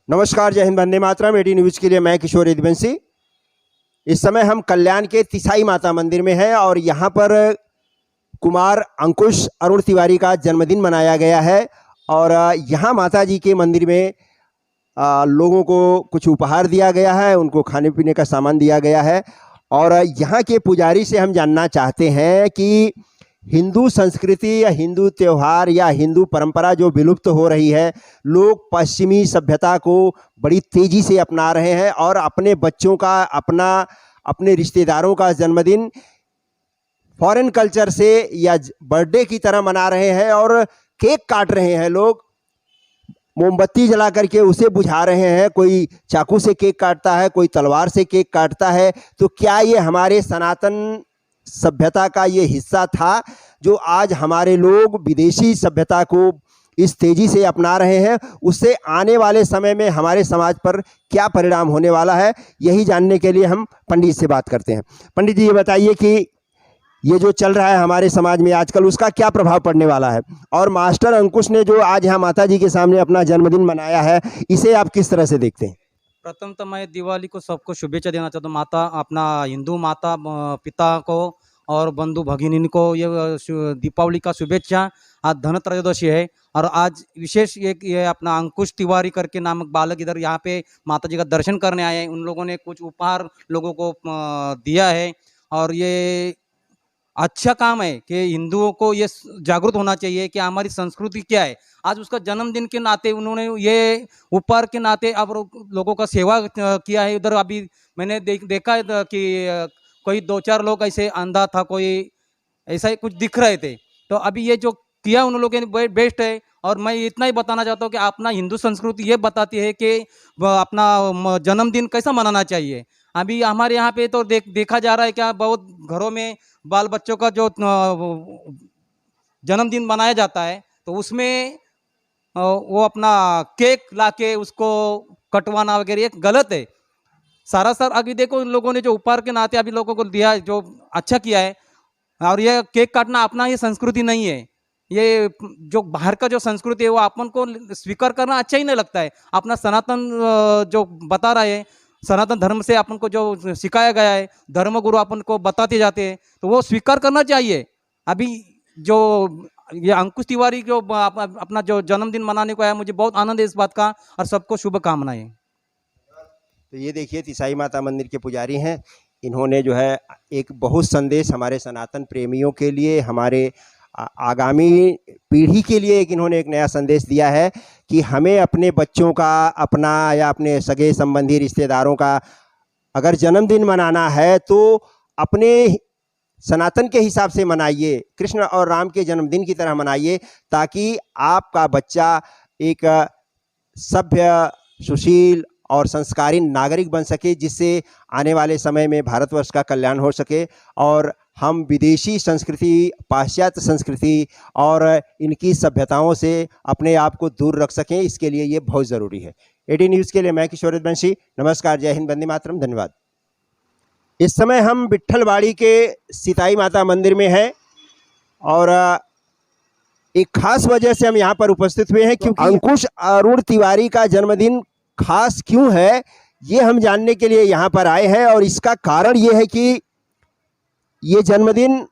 नमस्कार, जय Hind, Vande Mataram. AD news के लिए मैं किशोर यदुवंशी। इस समय हम कल्याण के तिसाई माता मंदिर में हैं और यहाँ पर कुमार अंकुश अरुण तिवारी का जन्मदिन मनाया गया है और यहाँ माता जी के मंदिर में लोगों को कुछ उपहार दिया गया है, उनको खाने पीने का सामान दिया गया है। और यहाँ के पुजारी से हम जानना चाहते हैं कि हिंदू संस्कृति या हिंदू त्यौहार या हिंदू परंपरा जो विलुप्त हो रही है, लोग पश्चिमी सभ्यता को बड़ी तेज़ी से अपना रहे हैं और अपने बच्चों का, अपने रिश्तेदारों का जन्मदिन फॉरेन कल्चर से या बर्थडे की तरह मना रहे हैं और केक काट रहे हैं। लोग मोमबत्ती जला करके उसे बुझा रहे हैं, कोई चाकू से केक काटता है, कोई तलवार से केक काटता है। तो क्या ये हमारे सनातन सभ्यता का ये हिस्सा था जो आज हमारे लोग विदेशी सभ्यता को इस तेज़ी से अपना रहे हैं? उससे आने वाले समय में हमारे समाज पर क्या परिणाम होने वाला है, यही जानने के लिए हम पंडित से बात करते हैं। पंडित जी, ये बताइए कि ये जो चल रहा है हमारे समाज में आजकल, उसका क्या प्रभाव पड़ने वाला है? और मास्टर अंकुश ने जो आज यहाँ माता जी के सामने अपना जन्मदिन मनाया है, इसे आप किस तरह से देखते हैं? प्रथम तो मैं दिवाली को सबको शुभेच्छा देना चाहता हूँ। माता अपना हिंदू माता पिता को और बंधु भगिनी को ये दीपावली का शुभेच्छा। आज धनत्रयोदशी है और आज विशेष ये अपना अंकुश तिवारी करके नामक बालक इधर यहाँ पे माता जी का दर्शन करने आए हैं। उन लोगों ने कुछ उपहार लोगों को दिया है और ये अच्छा काम है कि हिंदुओं को ये जागरूक होना चाहिए कि हमारी संस्कृति क्या है। आज उसका जन्मदिन के नाते उन्होंने ये उपहार के नाते अब लोगों का सेवा किया है। उधर अभी मैंने देखा है कि कोई 2-4 लोग ऐसे अंधा था, कोई ऐसा ही कुछ दिख रहे थे। तो अभी ये जो किया उन लोगों ने बेस्ट है। और मैं इतना ही बताना चाहता हूँ कि अपना हिंदू संस्कृति ये बताती है कि अपना जन्मदिन कैसा मनाना चाहिए। अभी हमारे यहाँ पे तो देखा जा रहा है क्या, बहुत घरों में बाल बच्चों का जो जन्मदिन मनाया जाता है तो उसमें वो अपना केक लाके उसको कटवाना वगैरह ये गलत है। सारा सर अभी देखो इन लोगों ने जो उपहार के नाते अभी लोगों को दिया है, जो अच्छा किया है। और ये केक काटना अपना ये संस्कृति नहीं है। ये जो बाहर का जो संस्कृति है वो अपन को स्वीकार करना अच्छा ही नहीं लगता है। अपना सनातन जो बता रहा है, सनातन धर्म से अपन को जो सिखाया गया है, धर्मगुरु अपन को बताते जाते हैं, तो वो स्वीकार करना चाहिए। अभी जो ये अंकुश तिवारी जो अपना जो जन्मदिन मनाने को आया, मुझे बहुत आनंद है इस बात का और सबको शुभकामनाएं। तो ये देखिए, तिसाई माता मंदिर के पुजारी हैं। इन्होंने जो है एक बहुत संदेश हमारे सनातन प्रेमियों के लिए, हमारे आगामी पीढ़ी के लिए इन्होंने एक नया संदेश दिया है कि हमें अपने बच्चों का, अपना या अपने सगे संबंधी रिश्तेदारों का अगर जन्मदिन मनाना है तो अपने सनातन के हिसाब से मनाइए, कृष्ण और राम के जन्मदिन की तरह मनाइए, ताकि आपका बच्चा एक सभ्य, सुशील और संस्कारी नागरिक बन सके, जिससे आने वाले समय में भारतवर्ष का कल्याण हो सके और हम विदेशी संस्कृति, पाश्चात्य संस्कृति और इनकी सभ्यताओं से अपने आप को दूर रख सकें। इसके लिए ये बहुत ज़रूरी है। एडी न्यूज़ के लिए मैं किशोर यदुवंशी। नमस्कार, जय हिंद, वंदे मातरम, धन्यवाद। इस समय हम विट्ठलवाड़ी के सीताई माता मंदिर में हैं और एक खास वजह से हम यहाँ पर उपस्थित हुए हैं, क्योंकि अंकुश अरुण तिवारी का जन्मदिन खास क्यों है ये हम जानने के लिए यहाँ पर आए हैं। और इसका कारण ये है कि ये जन्मदिन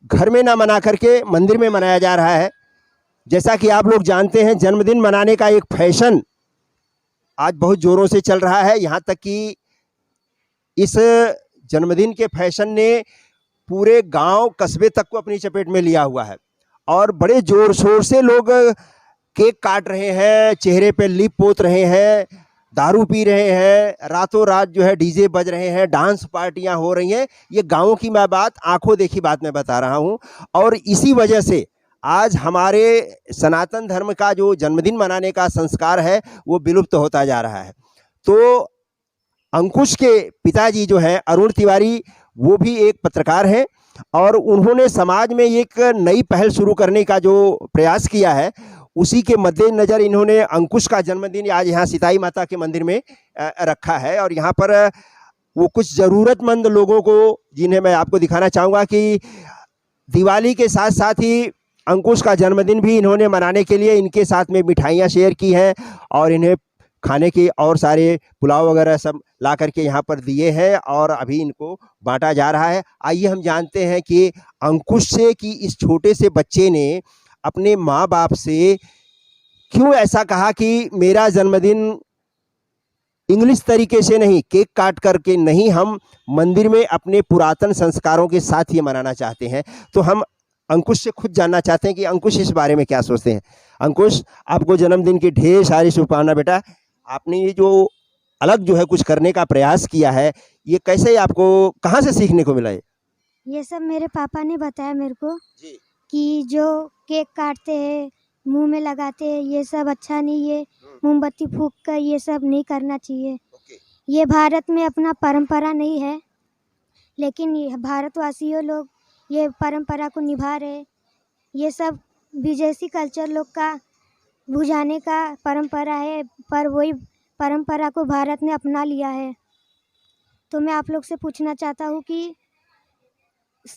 घर में ना मना करके मंदिर में मनाया जा रहा है। जैसा कि आप लोग जानते हैं, जन्मदिन मनाने का एक फैशन आज बहुत ज़ोरों से चल रहा है। यहाँ तक कि इस जन्मदिन के फैशन ने पूरे गांव, कस्बे तक को अपनी चपेट में लिया हुआ है और बड़े ज़ोर शोर से लोग केक काट रहे हैं, चेहरे पे लिप पोत रहे हैं, दारू पी रहे हैं, रातों रात जो है डीजे बज रहे हैं, डांस पार्टियां हो रही हैं। ये गाँवों की मैं बात, आंखों देखी बात मैं बता रहा हूं। और इसी वजह से आज हमारे सनातन धर्म का जो जन्मदिन मनाने का संस्कार है वो विलुप्त होता जा रहा है। तो अंकुश के पिताजी जो हैं अरुण तिवारी, वो भी एक पत्रकार हैं और उन्होंने समाज में एक नई पहल शुरू करने का जो प्रयास किया है, उसी के मद्देनज़र इन्होंने अंकुश का जन्मदिन आज यहाँ सीताई माता के मंदिर में रखा है। और यहाँ पर वो कुछ ज़रूरतमंद लोगों को, जिन्हें मैं आपको दिखाना चाहूँगा कि दिवाली के साथ साथ ही अंकुश का जन्मदिन भी इन्होंने मनाने के लिए इनके साथ में मिठाइयाँ शेयर की हैं और इन्हें खाने के और सारे पुलाव वगैरह सब ला करके यहाँ पर दिए हैं और अभी इनको बांटा जा रहा है। आइए हम जानते हैं कि अंकुश से, कि इस छोटे से बच्चे ने अपने माँ बाप से क्यों ऐसा कहा कि मेरा जन्मदिन इंग्लिश तरीके से नहीं, केक काट करके नहीं, हम मंदिर में अपने पुरातन संस्कारों के साथ ये मनाना चाहते हैं। तो हम अंकुश से खुद जानना चाहते हैं कि अंकुश इस बारे में क्या सोचते हैं। अंकुश, आपको जन्मदिन की ढेर सारी शुभकामनाएं बेटा। आपने ये जो अलग जो है कुछ करने का प्रयास किया है, ये कैसे आपको कहाँ से सीखने को मिला है? ये सब मेरे पापा ने बताया मेरे को जी। कि जो केक काटते हैं, मुंह में लगाते हैं, ये सब अच्छा नहीं है। मोमबत्ती फूंक कर ये सब नहीं करना चाहिए। ओके। ये भारत में अपना परंपरा नहीं है, लेकिन ये भारतवासियों लोग ये परंपरा को निभा रहे। ये सब विदेशी कल्चर लोग का बुझाने का परंपरा है, पर वही परंपरा को भारत ने अपना लिया है। तो मैं आप लोग से पूछना चाहता हूँ कि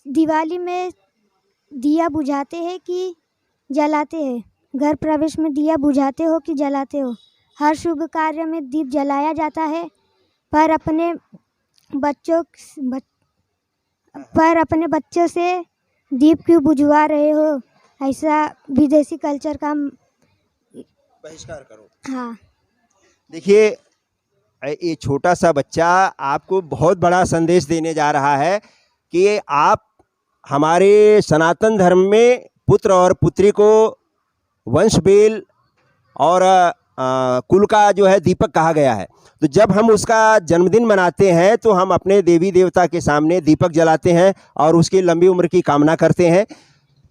दिवाली में दिया बुझाते हैं कि जलाते हैं? घर प्रवेश में दिया बुझाते हो कि जलाते हो? हर शुभ कार्य में दीप जलाया जाता है, पर अपने अपने बच्चों से दीप क्यों बुझवा रहे हो? ऐसा विदेशी कल्चर का बहिष्कार करो। हाँ। देखिए, ये छोटा सा बच्चा आपको बहुत बड़ा संदेश देने जा रहा है कि आप हमारे सनातन धर्म में पुत्र और पुत्री को वंश बेल और कुल का जो है दीपक कहा गया है। तो जब हम उसका जन्मदिन मनाते हैं तो हम अपने देवी देवता के सामने दीपक जलाते हैं और उसकी लंबी उम्र की कामना करते हैं।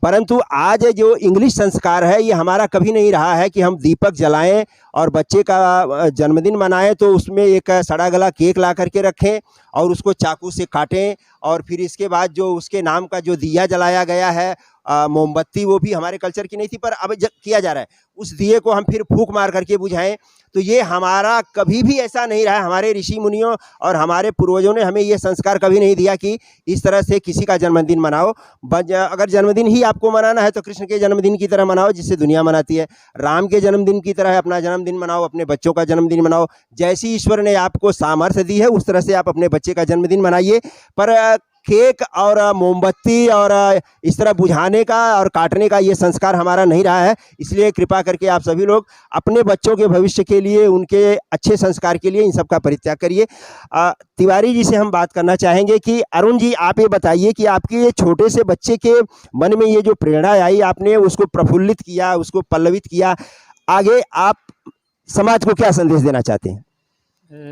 परंतु आज जो इंग्लिश संस्कार है, ये हमारा कभी नहीं रहा है कि हम दीपक जलाएं और बच्चे का जन्मदिन मनाएं तो उसमें एक सड़ा गला केक ला करके रखें और उसको चाकू से काटें, और फिर इसके बाद जो उसके नाम का जो दिया जलाया गया है, मोमबत्ती, वो भी हमारे कल्चर की नहीं थी पर अब किया जा रहा है, उस दिए को हम फिर फूंक मार करके बुझाएं। तो ये हमारा कभी भी ऐसा नहीं रहा है। हमारे ऋषि मुनियों और हमारे पूर्वजों ने हमें ये संस्कार कभी नहीं दिया कि इस तरह से किसी का जन्मदिन मनाओ। अगर जन्मदिन ही आपको मनाना है तो कृष्ण के जन्मदिन की तरह मनाओ जिससे दुनिया मनाती है। राम के जन्मदिन की तरह अपना जन्मदिन मनाओ, अपने बच्चों का जन्मदिन मनाओ। जैसी ईश्वर ने आपको सामर्थ्य दी है उस तरह से आप अपने बच्चे का जन्मदिन मनाइए। पर केक और मोमबत्ती और इस तरह बुझाने का और काटने का ये संस्कार हमारा नहीं रहा है। इसलिए कृपा करके आप सभी लोग अपने बच्चों के भविष्य के लिए, उनके अच्छे संस्कार के लिए इन सब का परित्याग करिए। तिवारी जी से हम बात करना चाहेंगे कि अरुण जी, आप ये बताइए कि आपके ये छोटे से बच्चे के मन में ये जो प्रेरणा आई, आपने उसको प्रफुल्लित किया, उसको पल्लवित किया, आगे आप समाज को क्या संदेश देना चाहते हैं?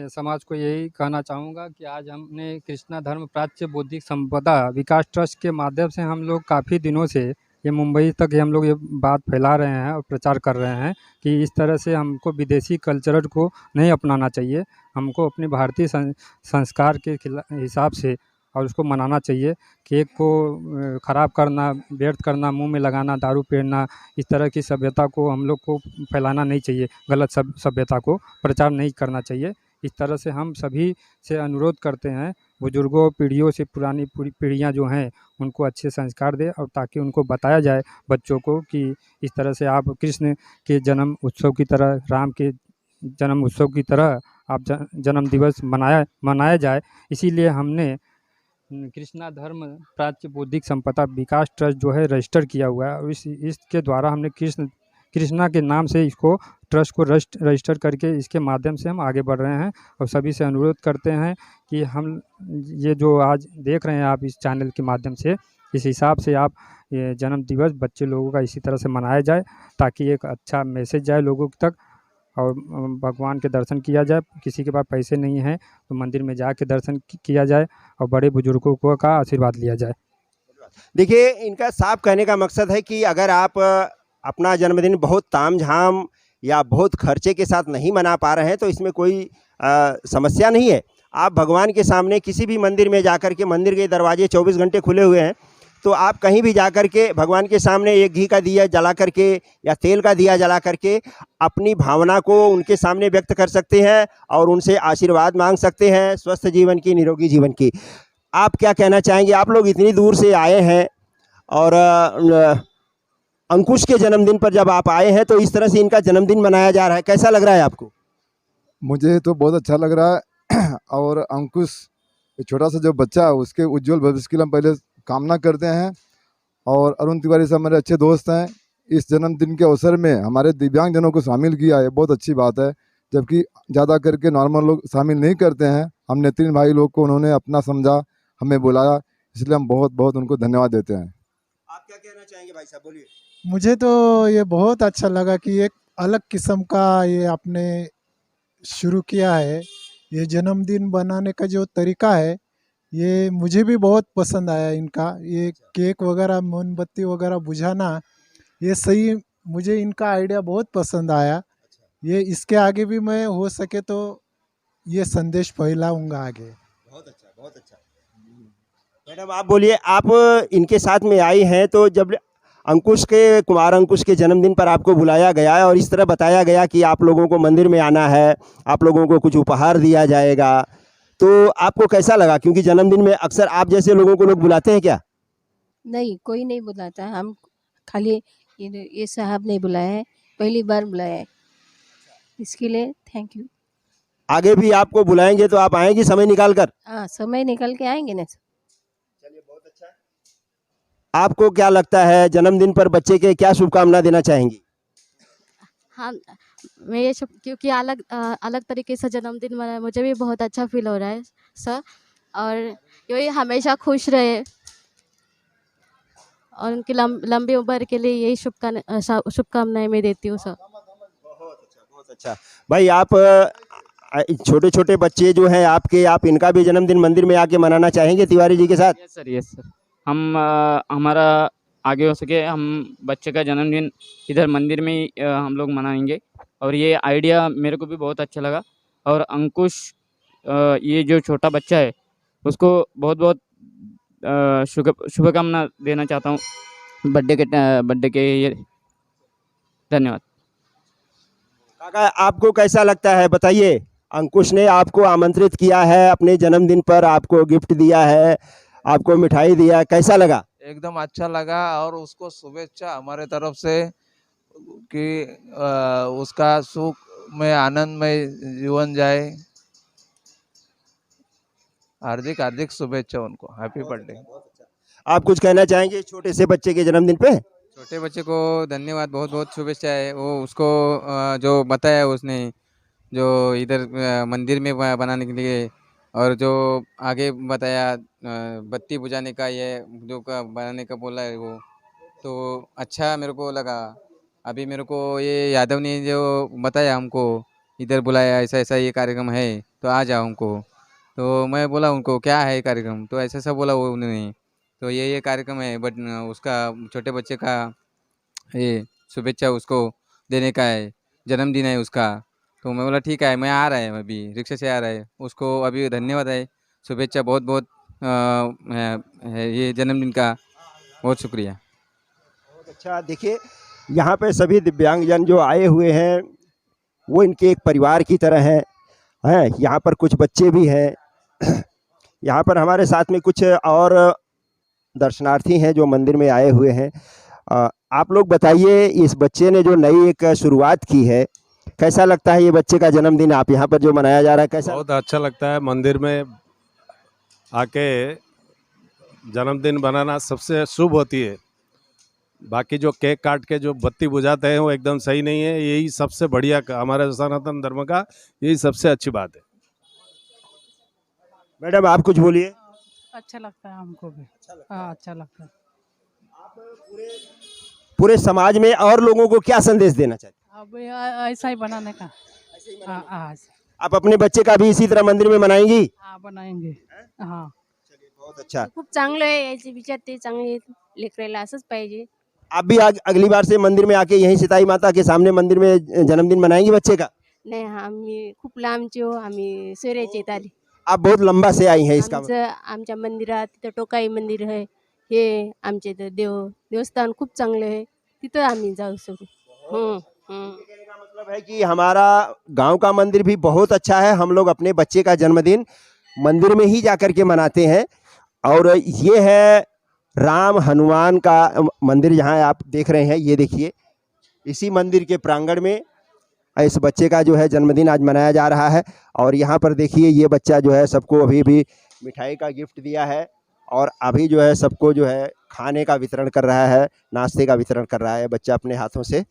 समाज को यही कहना चाहूँगा कि आज हमने कृष्णा धर्म प्राच्य बौद्धिक संपदा विकास ट्रस्ट के माध्यम से हम लोग काफ़ी दिनों से ये मुंबई तक हम लोग ये बात फैला रहे हैं और प्रचार कर रहे हैं कि इस तरह से हमको विदेशी कल्चर को नहीं अपनाना चाहिए। हमको अपने भारतीय संस्कार के हिसाब से और उसको मनाना चाहिए। केक को ख़राब करना, व्यर्थ करना, मुंह में लगाना, दारू पीना, इस तरह की सभ्यता को हम लोग को फैलाना नहीं चाहिए। गलत सभ्यता को प्रचार नहीं करना चाहिए। इस तरह से हम सभी से अनुरोध करते हैं, बुजुर्गों, पीढ़ियों से पुरानी पीढ़ियाँ जो हैं उनको अच्छे संस्कार दें, और ताकि उनको बताया जाए बच्चों को कि इस तरह से आप कृष्ण के जन्म उत्सव की तरह, राम के जन्म उत्सव की तरह आप जन्म दिवस मनाया जाए। इसीलिए हमने कृष्णा धर्म प्राच्य बौद्धिक संपदा विकास ट्रस्ट जो है रजिस्टर किया हुआ है, और इसके द्वारा हमने कृष्णा के नाम से इसको ट्रस्ट को रजिस्टर करके इसके माध्यम से हम आगे बढ़ रहे हैं। और सभी से अनुरोध करते हैं कि हम ये जो आज देख रहे हैं आप इस चैनल के माध्यम से, इस हिसाब से आप ये जन्म दिवस बच्चे लोगों का इसी तरह से मनाया जाए, ताकि एक अच्छा मैसेज जाए लोगों तक और भगवान के दर्शन किया जाए। किसी के पास पैसे नहीं हैं तो मंदिर में जाके दर्शन किया जाए और बड़े बुजुर्गों को का आशीर्वाद लिया जाए। देखिए, इनका साफ कहने का मकसद है कि अगर आप अपना जन्मदिन बहुत तामझाम या बहुत खर्चे के साथ नहीं मना पा रहे हैं तो इसमें कोई समस्या नहीं है। आप भगवान के सामने किसी भी मंदिर में जाकर के, मंदिर के दरवाजे 24 घंटे खुले हुए हैं, तो आप कहीं भी जा कर के भगवान के सामने एक घी का दिया जला करके या तेल का दिया जला करके अपनी भावना को उनके सामने व्यक्त कर सकते हैं और उनसे आशीर्वाद मांग सकते हैं, स्वस्थ जीवन की, निरोगी जीवन की। आप क्या कहना चाहेंगे? आप लोग इतनी दूर से आए हैं और अंकुश के जन्मदिन पर जब आप आए हैं तो इस तरह से इनका जन्मदिन मनाया जा रहा है, कैसा लग रहा है आपको? मुझे तो बहुत अच्छा लग रहा है और अंकुश ये छोटा सा जो बच्चा है उसके उज्जवल भविष्य के लिए हम पहले कामना करते हैं। और अरुण तिवारी साहब मेरे अच्छे दोस्त हैं। इस जन्मदिन के अवसर में हमारे दिव्यांगजनों को शामिल किया है, बहुत अच्छी बात है, जबकि ज़्यादा करके नॉर्मल लोग शामिल नहीं करते हैं। हम नेत्रीन भाई लोग को उन्होंने अपना समझा, हमें बुलाया, इसलिए हम बहुत बहुत उनको धन्यवाद देते हैं। आप क्या कहना चाहेंगे भाई साहब, बोलिए। मुझे तो ये बहुत अच्छा लगा कि एक अलग किस्म का ये आपने शुरू किया है। ये जन्मदिन बनाने का जो तरीका है ये मुझे भी बहुत पसंद आया इनका। ये केक वगैरह मोमबत्ती वगैरह बुझाना ये सही, मुझे इनका आइडिया बहुत पसंद आया। ये इसके आगे भी मैं हो सके तो ये संदेश फैलाऊंगा आगे। बहुत अच्छा, बहुत अच्छा। मैडम आप बोलिए, आप इनके साथ में आई हैं तो जब कुमार अंकुश के जन्मदिन पर आपको बुलाया गया है और इस तरह बताया गया कि आप लोगों को मंदिर में आना है, आप लोगों को कुछ उपहार दिया जाएगा, तो आपको कैसा लगा? क्योंकि जन्मदिन में अक्सर आप जैसे लोगों को लोग बुलाते हैं क्या? नहीं, कोई नहीं बुलाता। हम खाली ये साहब ने बुलाया है, पहली बार बुलाया है, इसके लिए थैंक यू। आगे भी आपको बुलाएंगे तो आप आएंगी समय निकाल कर? हाँ, समय निकल के आएंगे ना। चलिए, बहुत अच्छा है। आपको क्या लगता है जन्मदिन पर बच्चे के क्या शुभकामना देना चाहेंगी? हाँ, मैं ये सब क्योंकि अलग तरीके से जन्मदिन मनाया, मुझे भी बहुत अच्छा फील हो रहा है सर। और यही हमेशा खुश रहे और उनकी लंबी उम्र के लिए यही शुभकामनाएं मैं देती हूँ सर। बहुत अच्छा, बहुत अच्छा। भाई आप छोटे छोटे बच्चे जो हैं आपके, आप इनका भी जन्मदिन मंदिर में आके मनाना चाहेंगे तिवारी जी के साथ? Yes sir, yes sir. हम हमारा आगे हो सके हम बच्चे का जन्मदिन इधर मंदिर में ही हम लोग मनाएंगे। और ये आइडिया मेरे को भी बहुत अच्छा लगा। और अंकुश ये जो छोटा बच्चा है उसको बहुत बहुत शुभकामना देना चाहता हूँ बर्थडे के ये। धन्यवाद। काका आपको कैसा लगता है बताइए? अंकुश ने आपको आमंत्रित किया है अपने जन्मदिन पर, आपको गिफ्ट दिया है, आपको मिठाई दिया, कैसा लगा? एकदम अच्छा लगा और उसको शुभेच्छा हमारे तरफ से कि उसका सुख में आनंद में जीवन जाए। हार्दिक हार्दिक शुभेच्छा उनको, हैप्पी बर्थडे। आप कुछ कहना चाहेंगे छोटे से बच्चे के जन्मदिन पे? छोटे बच्चे को धन्यवाद, बहुत बहुत शुभेच्छा है। वो उसको जो बताया उसने, जो इधर मंदिर में बनाने के लिए, और जो आगे बताया बत्ती बुझाने का, ये जो का बनाने का बोला है वो, तो अच्छा मेरे को लगा। अभी मेरे को ये यादव ने जो बताया हमको, इधर बुलाया, ऐसा ऐसा ये कार्यक्रम है तो आ जाओ हमको। तो मैं बोला उनको क्या है कार्यक्रम, तो ऐसा ऐसा बोला वो उन्होंने, तो ये कार्यक्रम है, बट उसका छोटे बच्चे का ये शुभेच्छा उसको देने का है, जन्मदिन है उसका। तो मैं बोला ठीक है, मैं आ रहा है, अभी रिक्शा से आ रहा है, उसको अभी धन्यवाद है, शुभेच्छा बहुत बहुत है ये जन्मदिन का, बहुत शुक्रिया। बहुत अच्छा। देखिए यहाँ पे सभी दिव्यांगजन जो आए हुए हैं वो इनके एक परिवार की तरह हैं। यहाँ पर कुछ बच्चे भी हैं। यहाँ पर हमारे साथ में कुछ और दर्शनार्थी हैं जो मंदिर में आए हुए हैं। आप लोग बताइए, इस बच्चे ने जो नई एक शुरुआत की है, कैसा लगता है ये बच्चे का जन्मदिन आप यहाँ पर जो मनाया जा रहा है, कैसा? बहुत अच्छा लगता है। मंदिर में आके जन्मदिन बनाना सबसे शुभ होती है। बाकी जो केक काट के जो बत्ती बुझाते हैं वो एकदम सही नहीं है। यही सबसे बढ़िया हमारे सनातन धर्म का यही सबसे अच्छी बात है। मैडम आप कुछ बोलिए। अच्छा लगता है हमको भी। हाँ, अच्छा लगता है। आप पूरे समाज में और लोगों को क्या संदेश देना चाहते हैं? अब ऐसा ही बनाने का। हाँ, आप अपने बच्चे का भी इसी तरह मंदिर में मनाएंगी? हाँ, बनाएंगे। हाँ, बहुत अच्छा। खूप चांगलं आहे, याचे विचार ते चांगले लेकरायला असंच पाहिजे। आप भी अगली बार से मंदिर में आके यहीं सीताई माता के सामने मंदिर में जन्मदिन मनाएंगी बच्चे का? नाही, आम्ही खूप लांबचे हो, आम्ही सोयऱ्याचे येत आले। आप बहुत लंबा से आई हैं इसका? आमच्या मंदिरात तिथं टोकाई मंदिर आहे, हे आमचे इथं देवस्थान खूप चांगलं आहे, तिथं आम्ही जाऊ शकू। कहने का मतलब है कि हमारा गांव का मंदिर भी बहुत अच्छा है। हम लोग अपने बच्चे का जन्मदिन मंदिर में ही जाकर के मनाते हैं। और ये है राम हनुमान का मंदिर जहां आप देख रहे हैं। ये देखिए, इसी मंदिर के प्रांगण में इस बच्चे का जो है जन्मदिन आज मनाया जा रहा है। और यहाँ पर देखिए ये बच्चा जो है सबको अभी भी मिठाई का गिफ्ट दिया है और अभी जो है सबको जो है खाने का वितरण कर रहा है, नाश्ते का वितरण कर रहा है बच्चा अपने हाथों से।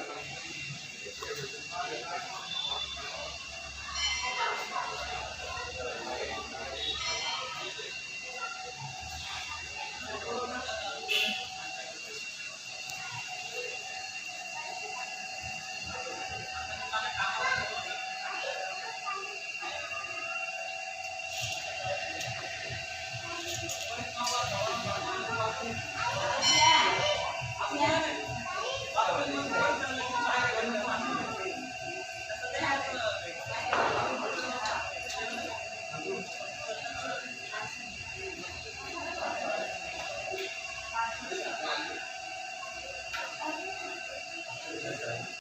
Cái